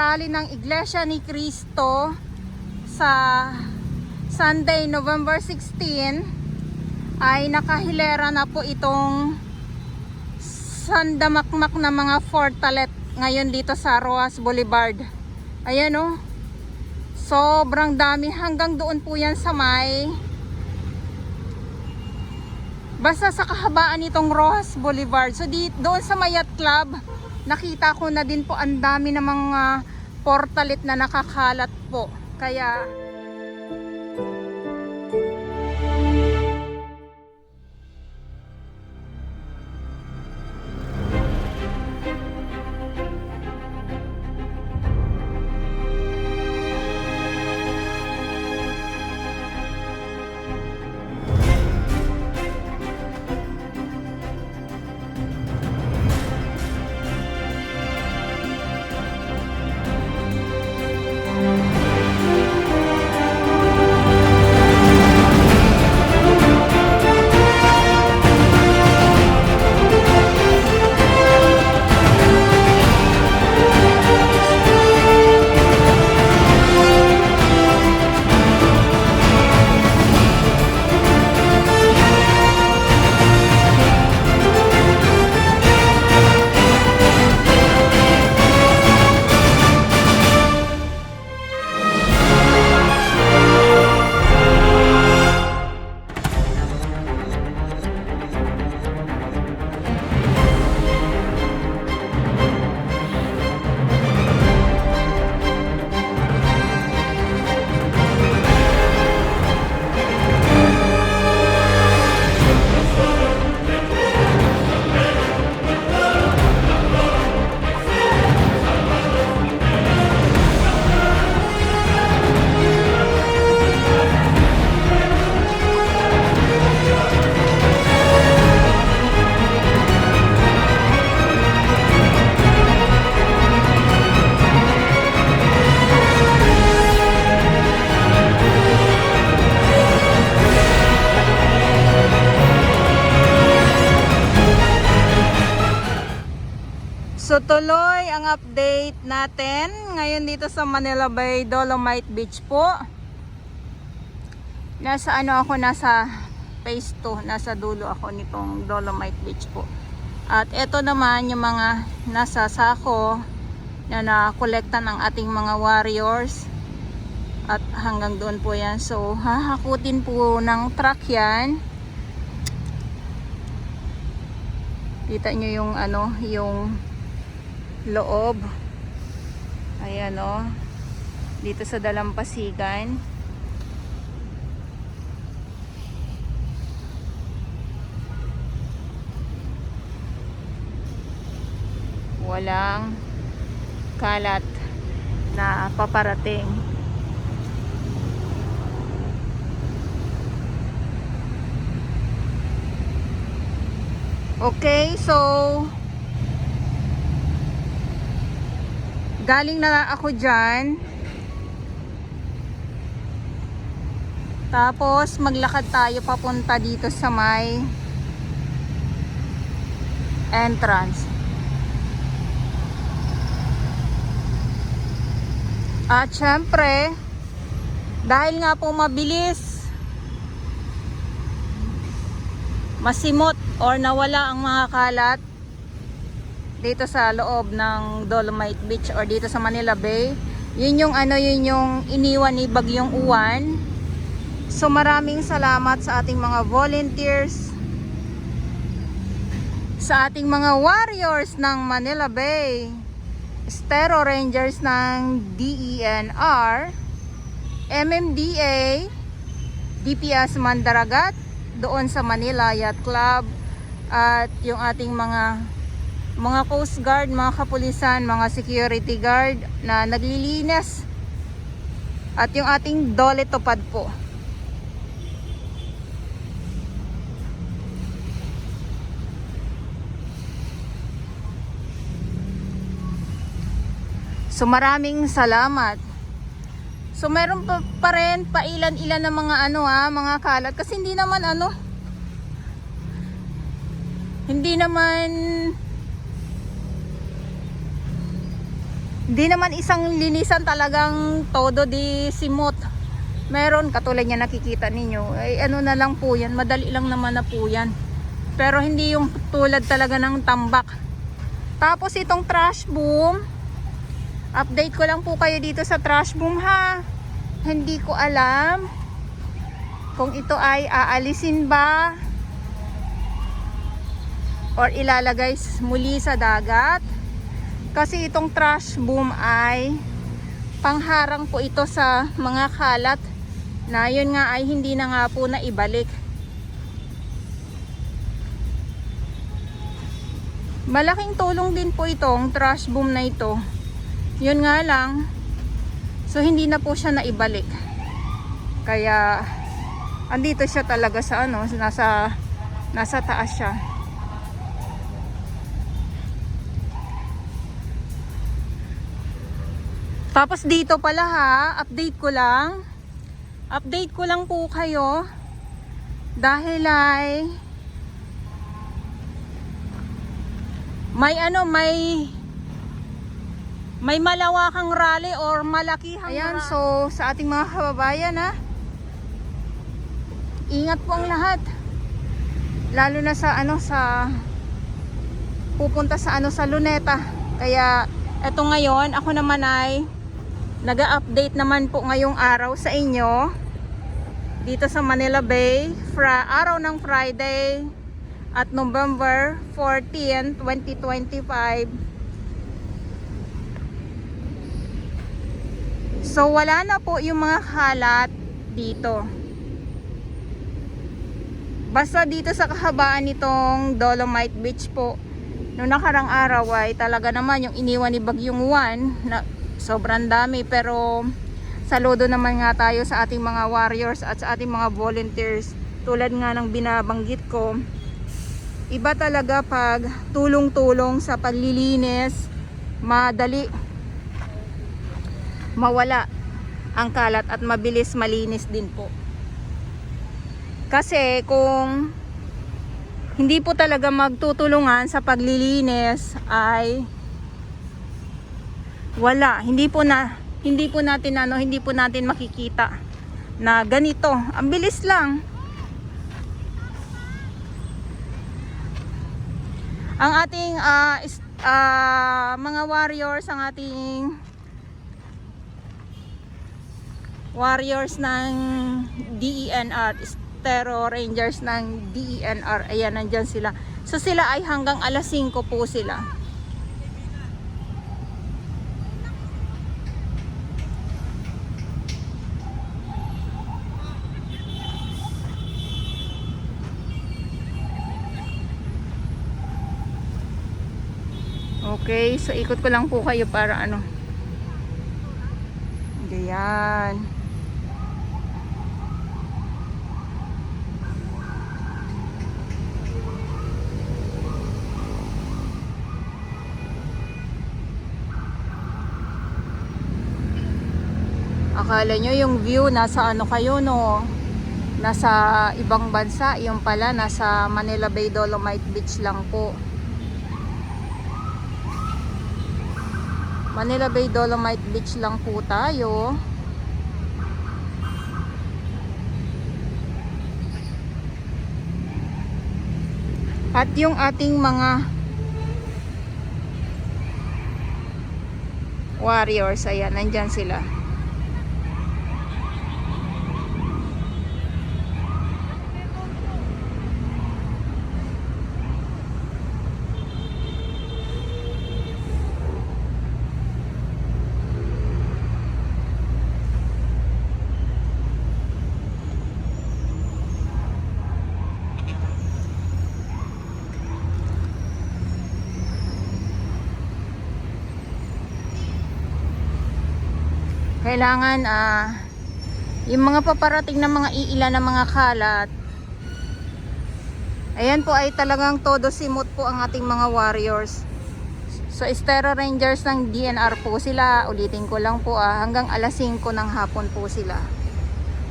Rally ng Iglesia ni Cristo sa Sunday, November 16 ay nakahilera na po itong sandamakmak na mga fortalet ngayon dito sa Roxas Boulevard. Ayan o. Sobrang dami. Hanggang doon po yan sa may basta sa kahabaan itong Roxas Boulevard. So doon sa Mayat Club, nakita ko na din po ang dami ng mga portalit na nakakalat po. Kaya so tuloy ang update natin ngayon dito sa Manila Bay, Dolomite Beach po. Nasa phase 2, nasa dulo ako nitong Dolomite Beach po. At ito naman yung mga nasa sako na nakolekta ng ating mga warriors. At hanggang doon po yan. So hahakutin po ng truck yan. Kita nyo yung yung loob. Ayan o. Dito sa Dalampasigan. Walang kalat na paparating. Okay, so galing na ako dyan. Tapos maglakad tayo papunta dito sa may entrance. At syempre, dahil nga po mabilis masimot or nawala ang mga kalat dito sa loob ng Dolomite Beach or dito sa Manila Bay, yun yung iniwan ni Bagyong Uwan. So maraming salamat sa ating mga volunteers, sa ating mga warriors ng Manila Bay, Estero Rangers ng DENR, MMDA, DPS Mandaragat doon sa Manila Yacht Club, at yung ating mga Coast Guard, mga kapulisan, mga security guard na naglilinis, at yung ating Dole Tupad po. So maraming salamat. So meron pa rin pailan-ilan ng mga mga kalat kasi hindi naman Di naman isang linisan talagang todo di simot. Meron katulad niya nakikita ninyo. Ay ano na lang po yan. Madali lang naman na po yan. Pero hindi yung tulad talaga ng tambak. Tapos itong trash boom. Update ko lang po kayo dito sa trash boom ha. Hindi ko alam kung ito ay aalisin ba or ilalagay muli sa dagat. Kasi itong trash boom ay pangharang po ito sa mga kalat na yun nga ay hindi na nga po na ibalik. Malaking tulong din po itong trash boom na ito. Yun nga lang, so hindi na po siya naibalik. Kaya andito siya talaga sa ano, nasa taas siya. Tapos dito pala ha, update ko lang po kayo dahil ay may malawakang rally or malakihang ayan, so sa ating mga kababayan ha, ingat po ang lahat, lalo na sa pupunta sa sa Luneta. Kaya eto ngayon, ako naman ay nag-update naman po ngayong araw sa inyo dito sa Manila Bay, araw ng Friday at November 14, 2025. So wala na po yung mga kalat dito. Basta dito sa kahabaan nitong Dolomite Beach po, noong nakarang araw ay talaga naman yung iniwan ni Bagyong Juan na sobrang dami. Pero saludo naman nga tayo sa ating mga warriors at sa ating mga volunteers. Tulad nga ng binabanggit ko, iba talaga pag tulong-tulong sa paglilinis, madali mawala ang kalat at mabilis malinis din po. Kasi kung hindi po talaga magtutulungan sa paglilinis ay wala, hindi po natin makikita na ganito. Ang bilis lang. Ang ating mga warriors, ang ating warriors ng DENR, Terror Rangers ng DENR, ayan, nandyan sila. So sila ay hanggang alas 5 po sila. Okay, so ikot ko lang po kayo para ano. Ayan. Akala nyo yung view nasa ano kayo no, nasa ibang bansa. Yung pala nasa Manila Bay Dolomite Beach lang po. Manila Bay Dolomite Beach lang po tayo. At yung ating mga warriors, ayan, nandyan sila. Kailangan yung mga paparating na mga iilan na mga kalat, ayan po ay talagang todo simot po ang ating mga warriors. So Terror Rangers ng DNR po sila, ulitin ko lang po hanggang alas 5 ng hapon po sila.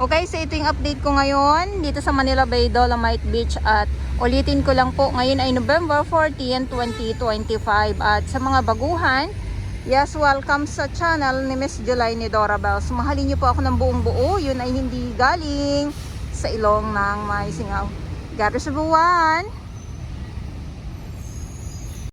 Okay, so ito yung update ko ngayon dito sa Manila Bay Dolomite Beach. At ulitin ko lang po, ngayon ay November 14, 2025. At sa mga baguhan Yes, welcome sa channel ni Miss July ni Dora Bells. Mahalin niyo po ako ng buong buo. Yun ay hindi galing sa ilong ng may singaw. God bless everyone!